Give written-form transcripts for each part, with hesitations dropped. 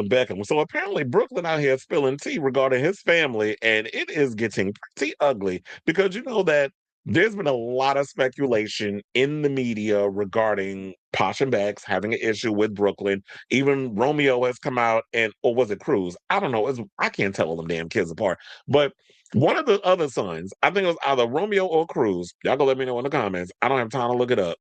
Beckham. So apparently Brooklyn out here spilling tea regarding his family, and it is getting pretty ugly because you know that there's been a lot of speculation in the media regarding Posh and Becks having an issue with Brooklyn. Even Romeo has come out and, or was it Cruz? I don't know. I can't tell all them damn kids apart. But one of the other sons, I think it was either Romeo or Cruz. Y'all gonna let me know in the comments. I don't have time to look it up,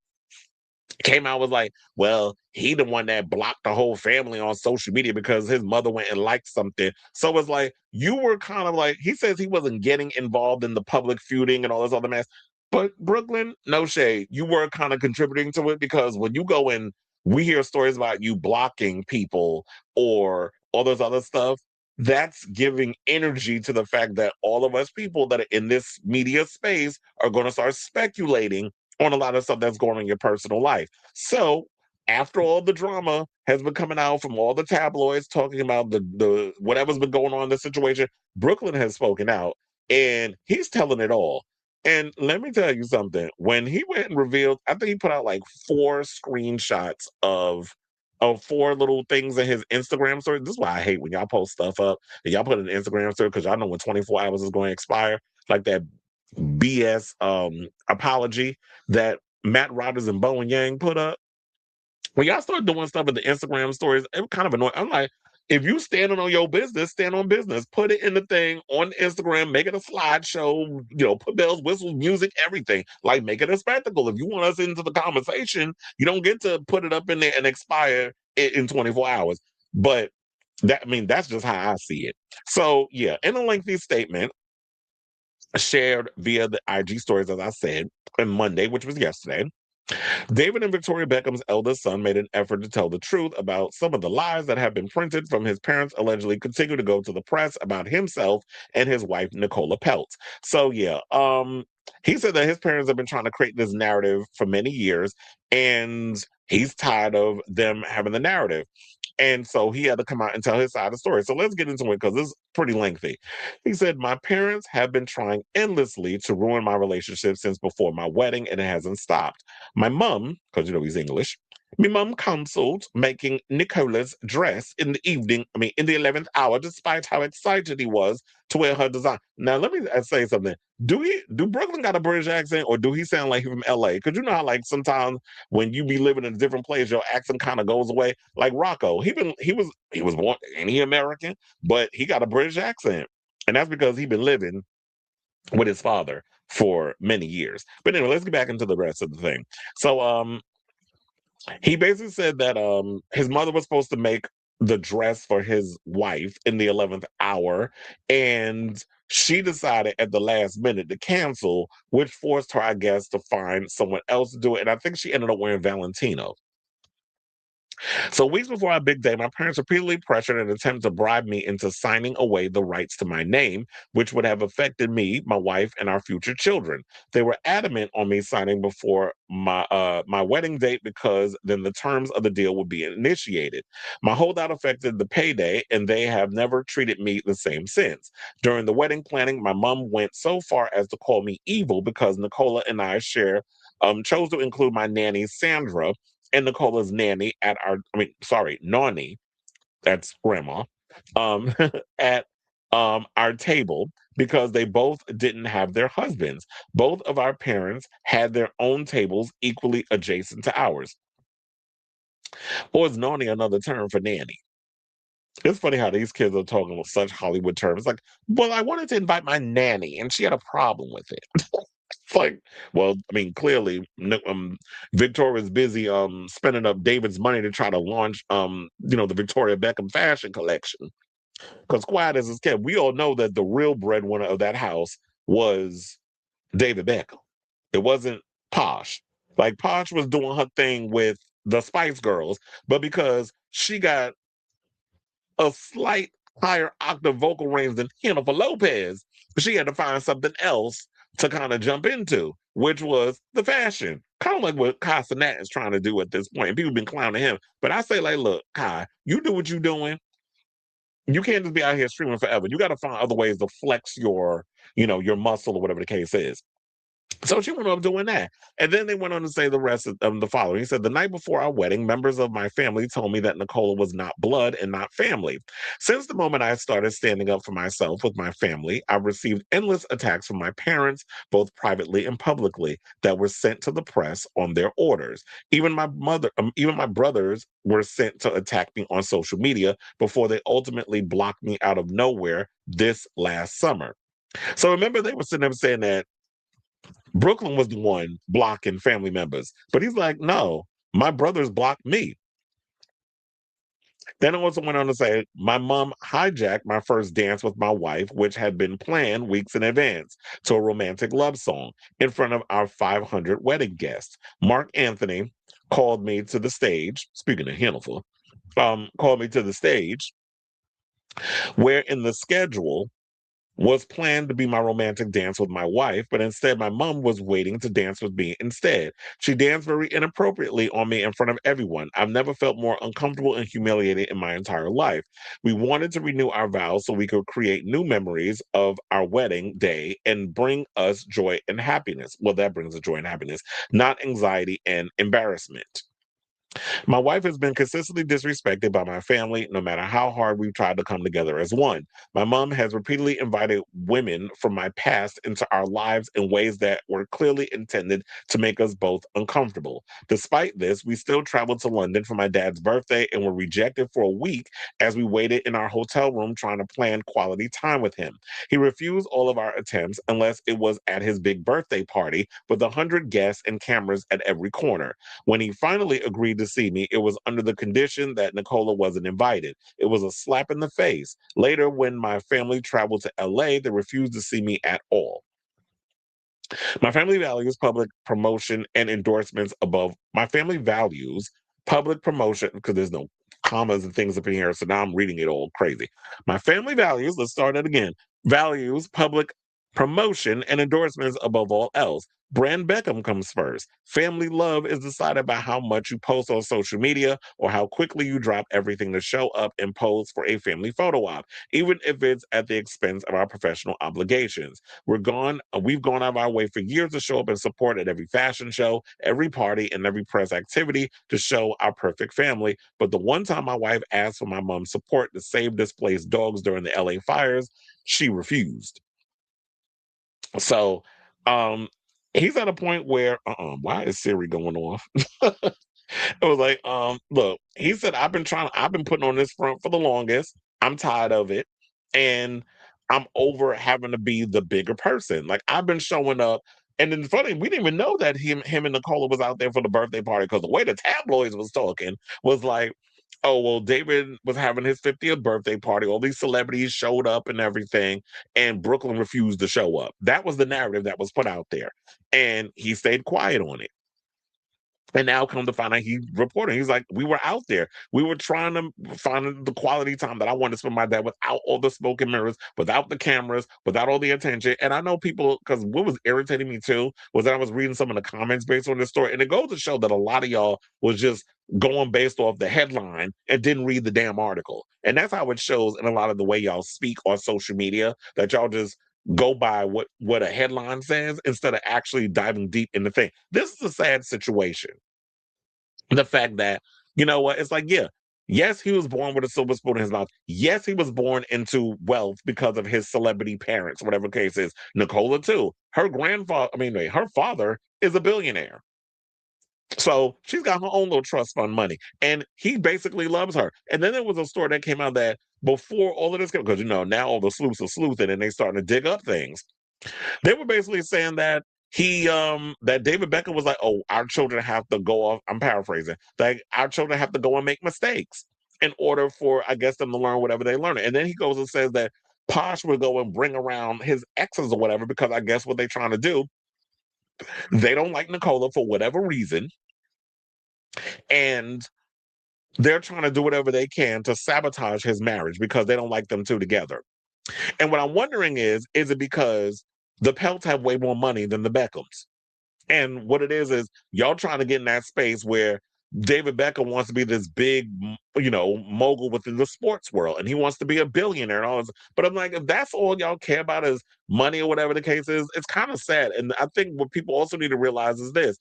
came out was like, well, he the one that blocked the whole family on social media because his mother went and liked something. So it's like you were kind of like he says he wasn't getting involved in the public feuding and all this other mess. But Brooklyn, no shade, you were kind of contributing to it because when you go in, we hear stories about you blocking people or all this other stuff. That's giving energy to the fact that all of us people that are in this media space are going to start speculating on a lot of stuff that's going on in your personal life. So after all the drama has been coming out from all the tabloids talking about the whatever's been going on in the situation, Brooklyn has spoken out and he's telling it all. And let me tell you something. When he went and revealed, I think he put out like 4 screenshots of 4 little things in his Instagram story. This is why I hate when y'all post stuff up and y'all put it in Instagram story because y'all know when 24 hours is going to expire. Like that BS apology that Matt Rogers and Bowen Yang put up. When y'all start doing stuff with the Instagram stories, it kind of annoying. I'm like, if you standing on your business, stand on business. Put it in the thing on Instagram, make it a slideshow, put bells, whistles, music, everything. Like make it a spectacle. If you want us into the conversation, you don't get to put it up in there and expire it in 24 hours. But that's just how I see it. So yeah, in a lengthy statement, shared via the IG stories, as I said, on Monday, which was yesterday. David and Victoria Beckham's eldest son made an effort to tell the truth about some of the lies that have been printed from his parents allegedly continue to go to the press about himself and his wife, Nicola Peltz. So, yeah, he said that his parents have been trying to create this narrative for many years, and he's tired of them having the narrative. And so he had to come out and tell his side of the story. So let's get into it because this is pretty lengthy. He said, my parents have been trying endlessly to ruin my relationship since before my wedding, and it hasn't stopped. My mum, because he's English, my mum counseled making Nicola's dress in the evening, in the 11th hour, despite how excited he was to wear her design. Now, let me say something. Do Brooklyn got a British accent or do he sound like he's from LA? Because you know how like sometimes when you be living in a different place, your accent kind of goes away. Like Rocco, he was born any American, but he got a British accent. And that's because he been living with his father for many years. But anyway, let's get back into the rest of the thing. So he basically said that his mother was supposed to make the dress for his wife in the 11th hour, and she decided at the last minute to cancel, which forced her, I guess, to find someone else to do it. And I think she ended up wearing Valentino. So weeks before our big day, my parents repeatedly pressured an attempt to bribe me into signing away the rights to my name, which would have affected me, my wife, and our future children. They were adamant on me signing before my wedding date because then the terms of the deal would be initiated. My holdout affected the payday, and they have never treated me the same since. During the wedding planning, my mom went so far as to call me evil because Nicola and I chose to include my nanny Sandra and Nicola's nanny Nani, that's grandma, um, at our table because they both didn't have their husbands. Both of our parents had their own tables equally adjacent to ours. Or is Nani another term for nanny? It's funny how these kids are talking with such Hollywood terms. Like, well, I wanted to invite my nanny, and she had a problem with it. It's like, well, clearly, Victoria's busy spending up David's money to try to launch the Victoria Beckham fashion collection. Because quiet as it's kept, we all know that the real breadwinner of that house was David Beckham. It wasn't Posh. Like Posh was doing her thing with the Spice Girls, but because she got a slight higher octave vocal range than Jennifer Lopez, she had to find something else to kind of jump into, which was the fashion. Kind of like what Kai Cenat is trying to do at this point. People have been clowning him. But I say, like, look, Kai, you do what you're doing. You can't just be out here streaming forever. You got to find other ways to flex your muscle or whatever the case is. So she went on doing that. And then they went on to say the rest of the following. He said, the night before our wedding, members of my family told me that Nicola was not blood and not family. Since the moment I started standing up for myself with my family, I've received endless attacks from my parents, both privately and publicly, that were sent to the press on their orders. Even my brothers were sent to attack me on social media before they ultimately blocked me out of nowhere this last summer. So remember, they were sitting there saying that Brooklyn was the one blocking family members. But he's like, no, my brothers blocked me. Then it also went on to say, my mom hijacked my first dance with my wife, which had been planned weeks in advance, to a romantic love song in front of our 500 wedding guests. Mark Anthony called me to the stage, speaking of Hannaful, called me to the stage, where in the schedule was planned to be my romantic dance with my wife, but instead my mom was waiting to dance with me instead. She danced very inappropriately on me in front of everyone. I've never felt more uncomfortable and humiliated in my entire life. We wanted to renew our vows so we could create new memories of our wedding day and bring us joy and happiness. Well, that brings us joy and happiness, not anxiety and embarrassment. My wife has been consistently disrespected by my family, no matter how hard we've tried to come together as one. My mom has repeatedly invited women from my past into our lives in ways that were clearly intended to make us both uncomfortable. Despite this, we still traveled to London for my dad's birthday and were rejected for a week as we waited in our hotel room trying to plan quality time with him. He refused all of our attempts unless it was at his big birthday party with 100 guests and cameras at every corner. When he finally agreed to see me, it was under the condition that Nicola wasn't invited. It was a slap in the face. Later, when my family traveled to LA, they refused to see me at all. My family values public promotion and endorsements above my family values public promotion because there's no commas and things up in here. So now I'm reading it all crazy. My family values, let's start it again, values public promotion and endorsements above all else. Brand Beckham comes first. Family love is decided by how much you post on social media or how quickly you drop everything to show up and pose for a family photo op, even if it's at the expense of our professional obligations. We've gone out of our way for years to show up and support at every fashion show, every party, and every press activity to show our perfect family. But the one time my wife asked for my mom's support to save displaced dogs during the LA fires, she refused. So um he's at a point where why is Siri going off? It was like, look, he said, I've been putting on this front for the longest. I'm tired of it. And I'm over having to be the bigger person. Like I've been showing up. And then funny, we didn't even know that him and Nicola was out there for the birthday party because the way the tabloids was talking was like, oh, well, David was having his 50th birthday party. All these celebrities showed up and everything, and Brooklyn refused to show up. That was the narrative that was put out there. And he stayed quiet on it. And now come to find out he reporting. He's like, we were out there. We were trying to find the quality time that I wanted to spend my dad without all the smoke and mirrors, without the cameras, without all the attention. And I know people, because what was irritating me too was that I was reading some of the comments based on this story. And it goes to show that a lot of y'all was just going based off the headline and didn't read the damn article. And that's how it shows in a lot of the way y'all speak on social media, that y'all just go by what a headline says instead of actually diving deep in the thing. This is a sad situation, the fact that, you know what, it's like, yeah, yes, he was born with a silver spoon in his mouth. Yes, he was born into wealth because of his celebrity parents, whatever the case is. Nicola, too. Her grandfather, I mean, wait, her father is a billionaire. So she's got her own little trust fund money. And he basically loves her. And then there was a story that came out that before all of this, because, now all the sleuths are sleuthing and they starting to dig up things. They were basically saying that that David Beckham was like, oh, our children have to go off. I'm paraphrasing. Like our children have to go and make mistakes in order for, I guess, them to learn whatever they learn. And then he goes and says that Posh would go and bring around his exes or whatever, because I guess what they're trying to do, they don't like Nicola for whatever reason. And they're trying to do whatever they can to sabotage his marriage because they don't like them two together. And what I'm wondering is it because the Pelts have way more money than the Beckhams? And what it is y'all trying to get in that space where David Beckham wants to be this big, mogul within the sports world, and he wants to be a billionaire and all this. But I'm like, if that's all y'all care about is money or whatever the case is, it's kind of sad. And I think what people also need to realize is this: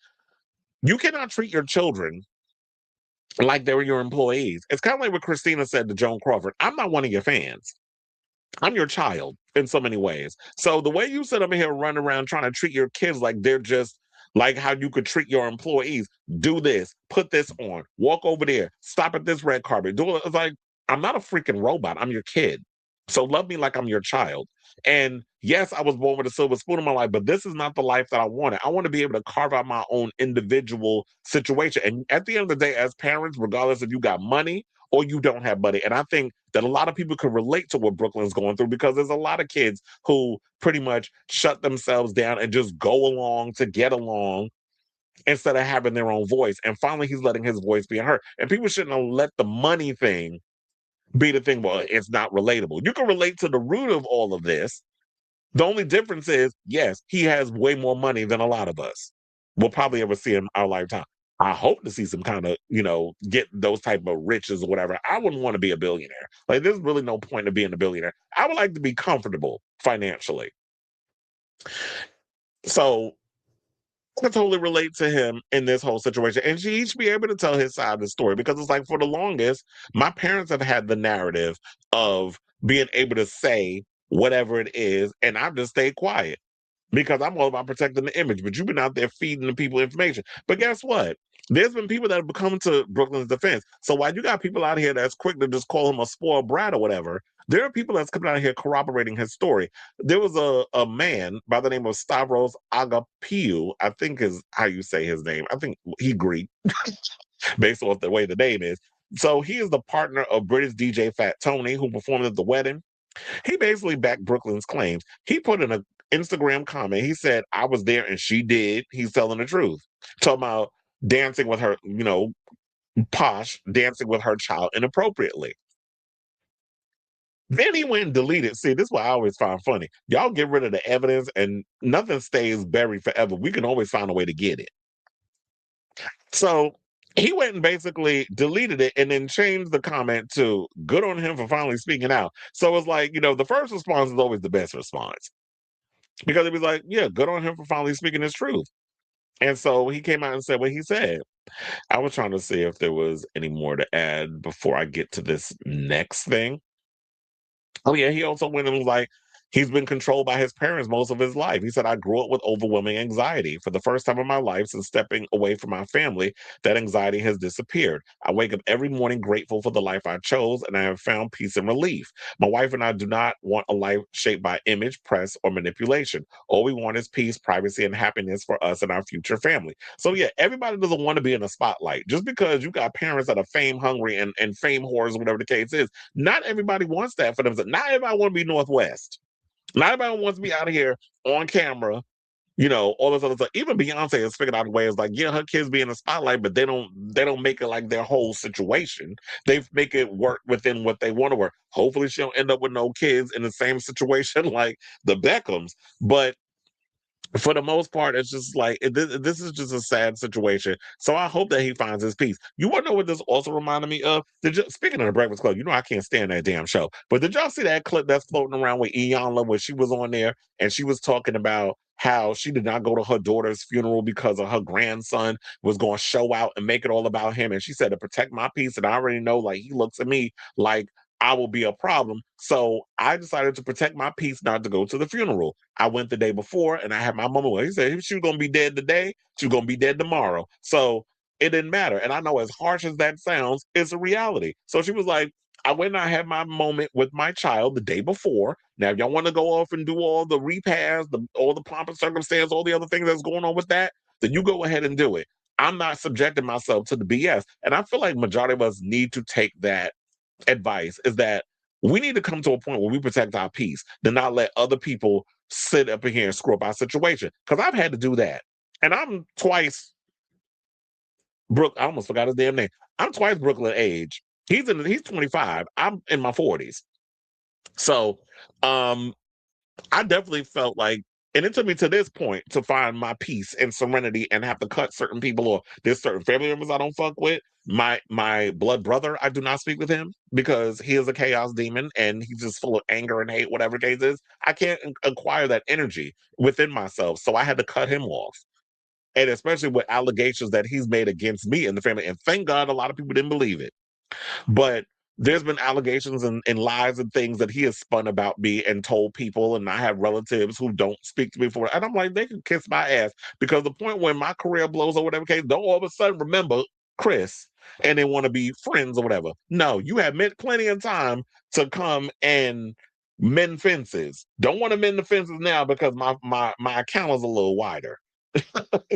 you cannot treat your children like they were your employees. It's kind of like what Christina said to Joan Crawford. I'm not one of your fans. I'm your child in so many ways. So the way you sit up here running around trying to treat your kids like they're just like how you could treat your employees, do this, put this on, walk over there, stop at this red carpet. Do it. It's like, I'm not a freaking robot. I'm your kid. So love me like I'm your child. And yes, I was born with a silver spoon in my life, but this is not the life that I wanted. I want to be able to carve out my own individual situation. And at the end of the day, as parents, regardless if you got money or you don't have money. And I think that a lot of people can relate to what Brooklyn's going through because there's a lot of kids who pretty much shut themselves down and just go along to get along instead of having their own voice. And finally, he's letting his voice be heard. And people shouldn't have let the money thing be the thing. Well, it's not relatable. You can relate to the root of all of this. The only difference is, yes, he has way more money than a lot of us will probably ever see in our lifetime. I hope to see some kind of, get those type of riches or whatever. I wouldn't want to be a billionaire. Like, there's really no point of being a billionaire. I would like to be comfortable financially. So I can totally relate to him in this whole situation. And he should be able to tell his side of the story because it's like for the longest, my parents have had the narrative of being able to say whatever it is, and I've just stayed quiet because I'm all about protecting the image. But you've been out there feeding the people information. But guess what? There's been people that have come to Brooklyn's defense. So while you got people out here that's quick to just call him a spoiled brat or whatever, there are people that's coming out here corroborating his story. There was a man by the name of Stavros Agapiou, I think is how you say his name. I think he Greek, based off the way the name is. So he is the partner of British DJ Fat Tony, who performed at the wedding. He basically backed Brooklyn's claims. He put in an Instagram comment. He said, I was there and she did. He's telling the truth. Talking about dancing with her, Posh dancing with her child inappropriately. Then he went and deleted. See, this is what I always find funny. Y'all get rid of the evidence and nothing stays buried forever. We can always find a way to get it. So he went and basically deleted it and then changed the comment to good on him for finally speaking out. So it's like, the first response is always the best response because it was like, yeah, good on him for finally speaking his truth. And so he came out and said what he said. I was trying to see if there was any more to add before I get to this next thing. Oh yeah, he also went and was like, he's been controlled by his parents most of his life. He said, I grew up with overwhelming anxiety. For the first time in my life since stepping away from my family, that anxiety has disappeared. I wake up every morning grateful for the life I chose, and I have found peace and relief. My wife and I do not want a life shaped by image, press, or manipulation. All we want is peace, privacy, and happiness for us and our future family. So yeah, everybody doesn't want to be in the spotlight. Just because you got parents that are fame hungry and fame whores, whatever the case is, not everybody wants that for themselves. Not everybody want to be Northwest. Not everybody wants to be out here on camera, all this other stuff. Even Beyonce has figured out ways like, yeah, her kids be in the spotlight, but they don't make it like their whole situation. They make it work within what they want to work. Hopefully she don't end up with no kids in the same situation like the Beckhams. But for the most part, it's just like this is just a sad situation. So I hope that he finds his peace. You want to know what this also reminded me of? Speaking of the Breakfast Club, I can't stand that damn show. But did y'all see that clip that's floating around with Iyanla when she was on there and she was talking about how she did not go to her daughter's funeral because of her grandson was going to show out and make it all about him. And she said to protect my peace, and I already know like he looks at me like I will be a problem. So I decided to protect my peace not to go to the funeral. I went the day before and I had my mama. He said if she was going to be dead today, she was going to be dead tomorrow. So it didn't matter. And I know as harsh as that sounds, it's a reality. So she was like, I went and I had my moment with my child the day before. Now, if y'all want to go off and do all the repast, all the pomp and circumstance, all the other things that's going on with that, then you go ahead and do it. I'm not subjecting myself to the BS. And I feel like majority of us need to take that advice is that we need to come to a point where we protect our peace, to not let other people sit up in here and screw up our situation. Because I've had to do that. And I'm twice I almost forgot his damn name. I'm twice Brooklyn age. He's 25. I'm in my 40s. So I definitely felt like And it took me to this point to find my peace and serenity and have to cut certain people off. There's certain family members I don't fuck with. My blood brother, I do not speak with him because he is a chaos demon and he's just full of anger and hate, whatever the case is. I can't acquire that energy within myself. So I had to cut him off. And especially with allegations that he's made against me and the family. And thank God a lot of people didn't believe it. But there's been allegations and lies and things that he has spun about me and told people, and I have relatives who don't speak to me for it. And I'm like, they can kiss my ass because the point when my career blows or whatever case, don't all of a sudden remember Chris and they want to be friends or whatever. No, you have plenty of time to come and mend fences. Don't want to mend the fences now because my account is a little wider.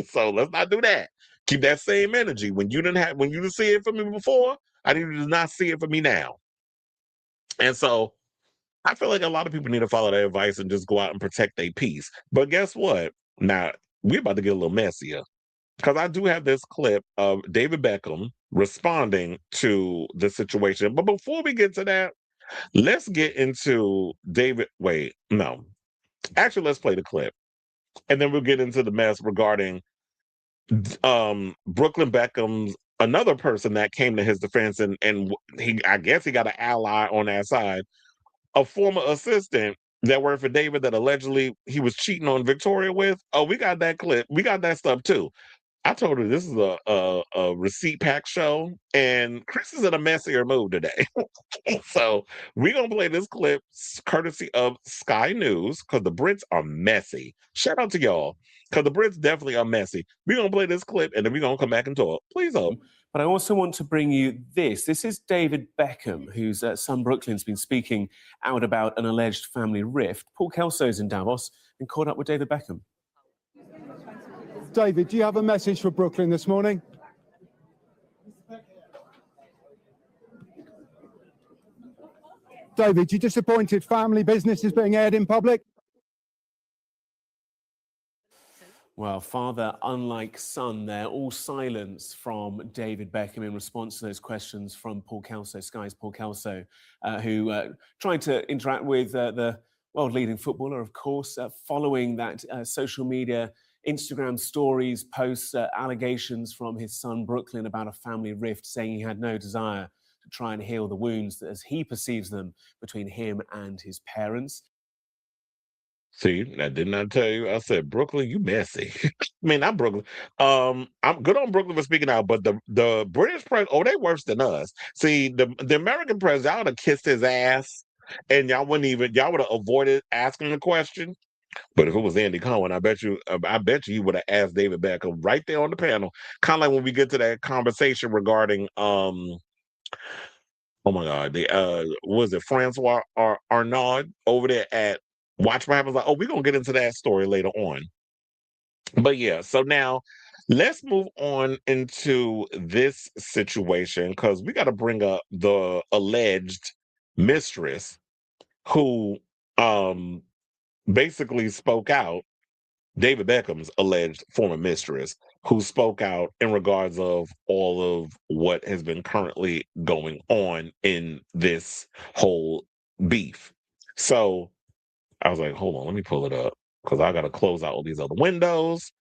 So let's not do that. Keep that same energy. When you didn't see it for me before, I need you to not see it for me now. And so I feel like a lot of people need to follow that advice and just go out and protect their peace. But guess what? Now we're about to get a little messier because I do have this clip of David Beckham responding to the situation. But before we get to that, let's get into David. Wait, no. Actually, let's play the clip. And then we'll get into the mess regarding Brooklyn Beckham's another person that came to his defense and he I guess he got an ally on that side, a former assistant that worked for David that allegedly he was cheating on Victoria with. Oh, we got that clip. We got that stuff too. I told her this is a receipt pack show, and Chris is in a messier mood today. So we're gonna play this clip courtesy of Sky News because the Brits are messy. Shout out to y'all because the Brits definitely are messy. We're gonna play this clip and then we're gonna come back and talk. Please hold. But I also want to bring you this. This is David Beckham, whose son Brooklyn's been speaking out about an alleged family rift. Paul Kelso's in Davos and caught up with David Beckham. David, do you have a message for Brooklyn this morning? David, you disappointed family business is being aired in public? Well, father, unlike son there, all silence from David Beckham in response to those questions from Paul Kelso, Sky's Paul Kelso, who tried to interact with the world-leading footballer, of course, following that social media, Instagram stories, posts, allegations from his son Brooklyn about a family rift, saying he had no desire to try and heal the wounds, as he perceives them, between him and his parents. See, I did not tell you. I said, Brooklyn, you messy. I mean, not Brooklyn. I'm good on Brooklyn for speaking out, but the British press, oh, they worse than us. See, the American press, y'all would have kissed his ass, and y'all would have avoided asking the question. But if it was Andy Cohen, I bet you you would have asked David Beckham right there on the panel. Kind of like when we get to that conversation regarding oh my God, the was it Francois Arnaud over there at Watch What Happens? Like, oh, we're gonna get into that story later on. But yeah, so now let's move on into this situation because we got to bring up the alleged mistress who basically spoke out, David Beckham's alleged former mistress, who spoke out in regards of all of what has been currently going on in this whole beef. So I was like, hold on, let me pull it up because I got to close out all these other windows.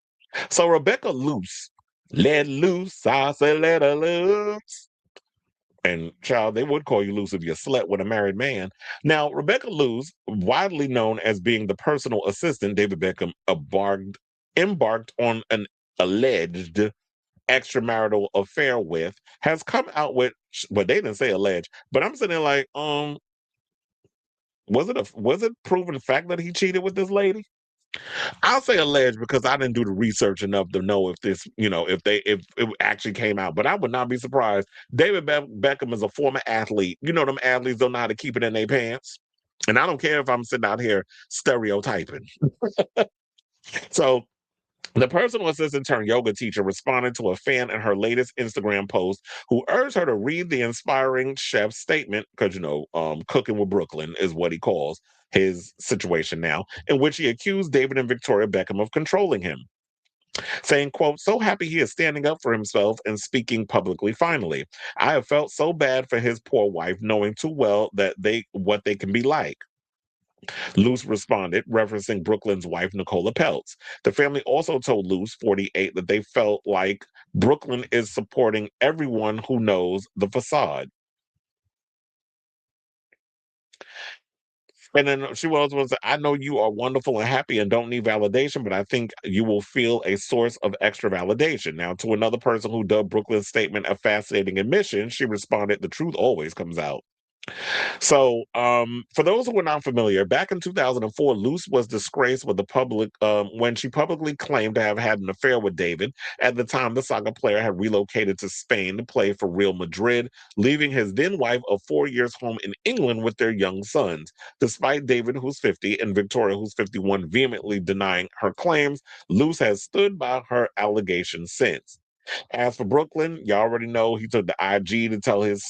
So Rebecca Loose, let loose, I said let her loose. And child, they would call you loose if you slept with a married man. Now, Rebecca Luz, widely known as being the personal assistant David Beckham embarked on an alleged extramarital affair with, has come out with, well, they didn't say alleged, but I'm sitting there like, was it proven fact that he cheated with this lady? I'll say alleged because I didn't do the research enough to know if this, if it actually came out. But I would not be surprised. David Beckham is a former athlete. You know, them athletes don't know how to keep it in their pants. And I don't care if I'm sitting out here stereotyping. So the personal assistant turned yoga teacher responded to a fan in her latest Instagram post who urged her to read the inspiring chef's statement, because, cooking with Brooklyn is what he calls his situation now, in which he accused David and Victoria Beckham of controlling him, saying, quote, so happy he is standing up for himself and speaking publicly finally. I have felt so bad for his poor wife, knowing too well that what they can be like. Luce responded, referencing Brooklyn's wife, Nicola Peltz. The family also told Luce, 48, that they felt like Brooklyn is supporting everyone who knows the facade. And then she was, I know you are wonderful and happy and don't need validation, but I think you will feel a source of extra validation. Now, to another person who dubbed Brooklyn's statement a fascinating admission, she responded, the truth always comes out. So, for those who are not familiar, back in 2004, Luce was disgraced with the public when she publicly claimed to have had an affair with David. At the time, the soccer player had relocated to Spain to play for Real Madrid, leaving his then wife of 4 years home in England with their young sons. Despite David, who's 50, and Victoria, who's 51, vehemently denying her claims, Luce has stood by her allegations since. As for Brooklyn, you already know he took the IG to tell his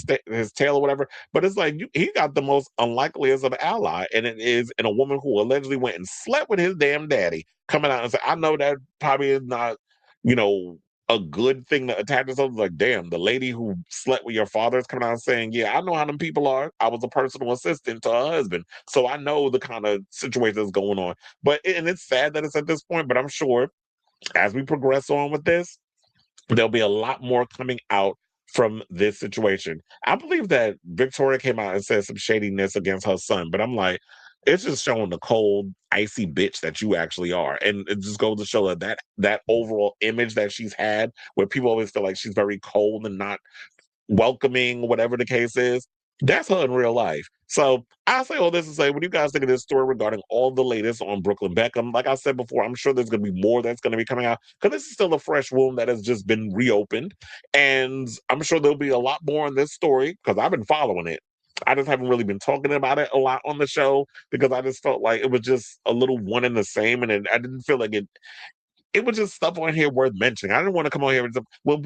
tale or whatever. But it's like he got the most unlikeliest of ally, and it is in a woman who allegedly went and slept with his damn daddy, coming out and say, "I know that probably is not, you know, a good thing to attach yourself." Like, damn, the lady who slept with your father is coming out and saying, "Yeah, I know how them people are. I was a personal assistant to her husband, so I know the kind of situation that's going on." But and it's sad that it's at this point. But I'm sure as we progress on with this, there'll be a lot more coming out from this situation. I believe that Victoria came out and said some shadiness against her son, but I'm like, it's just showing the cold, icy bitch that you actually are. And it just goes to show that overall image that she's had, where people always feel like she's very cold and not welcoming, whatever the case is. That's her in real life. So I say all this to say, what do you guys think of this story regarding all the latest on Brooklyn Beckham? Like I said before, I'm sure there's going to be more that's going to be coming out because this is still a fresh wound that has just been reopened. And I'm sure there'll be a lot more on this story because I've been following it. I just haven't really been talking about it a lot on the show because I just felt like it was just a little one and the same. And I didn't feel like it was just stuff on here worth mentioning. I didn't want to come on here and say, well,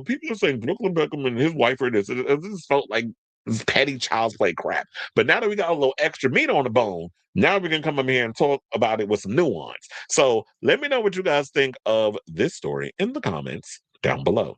people are saying Brooklyn Beckham and his wife are this. It just felt like this petty child's play crap. But now that we got a little extra meat on the bone, now we can come up here and talk about it with some nuance. So let me know what you guys think of this story in the comments down below.